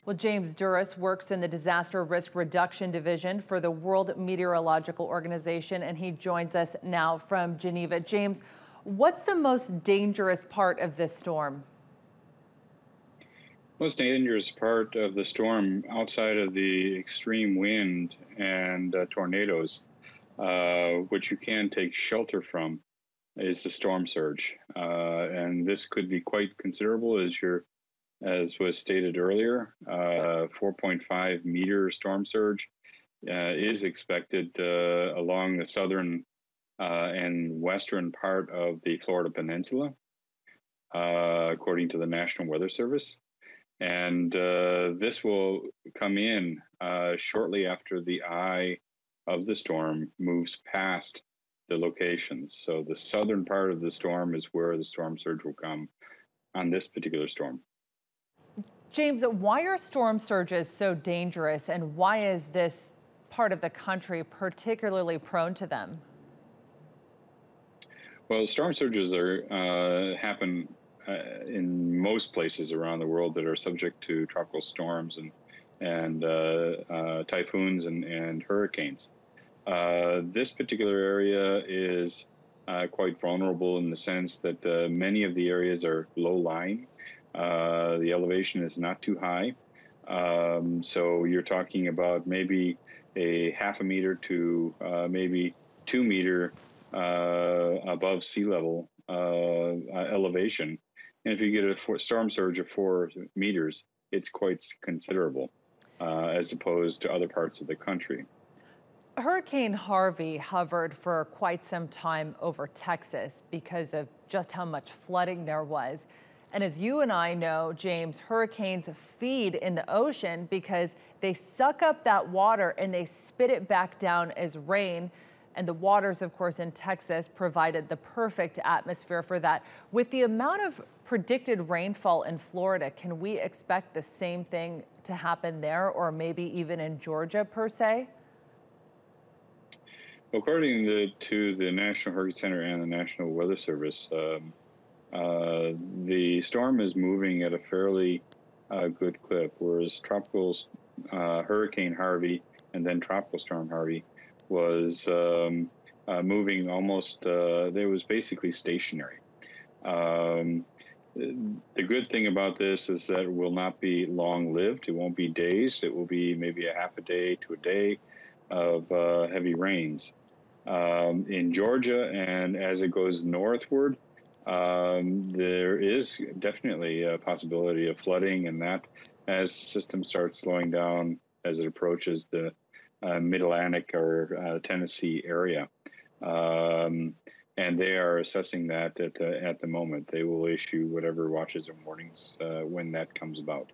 Well, James Douris works in the Disaster Risk Reduction Division for the World Meteorological Organization, and he joins us now from Geneva. James, what's the most dangerous part of this storm? Most dangerous part of the storm, outside of the extreme wind and tornadoes, which you can take shelter from, is the storm surge. And this could be quite considerable, as was stated earlier. 4.5 meter storm surge is expected along the southern and western part of the Florida Peninsula, according to the National Weather Service. And this will come in shortly after the eye of the storm moves past the locations. So the southern part of the storm is where the storm surge will come on this particular storm. James, why are storm surges so dangerous, and why is this part of the country particularly prone to them? Well, storm surges happen in most places around the world that are subject to tropical storms and typhoons and hurricanes. This particular area is quite vulnerable in the sense that many of the areas are low-lying. The elevation is not too high. So you're talking about maybe a half a meter to maybe 2 meter above sea level elevation. And if you get a storm surge of 4 meters, it's quite considerable as opposed to other parts of the country. Hurricane Harvey hovered for quite some time over Texas because of just how much flooding there was. And as you and I know, James, hurricanes feed in the ocean because they suck up that water and they spit it back down as rain. And the waters, of course, in Texas provided the perfect atmosphere for that. With the amount of predicted rainfall in Florida, can we expect the same thing to happen there, or maybe even in Georgia per se? According to the National Hurricane Center and the National Weather Service, the storm is moving at a fairly good clip, whereas tropical Hurricane Harvey and then Tropical Storm Harvey was moving almost, it was basically stationary. The good thing about this is that it will not be long-lived. It won't be days. It will be maybe a half a day to a day of heavy rains. In Georgia, and as it goes northward, there is definitely a possibility of flooding, and that as the system starts slowing down as it approaches the Mid-Atlantic or Tennessee area. And they are assessing that at the moment. They will issue whatever watches and warnings when that comes about.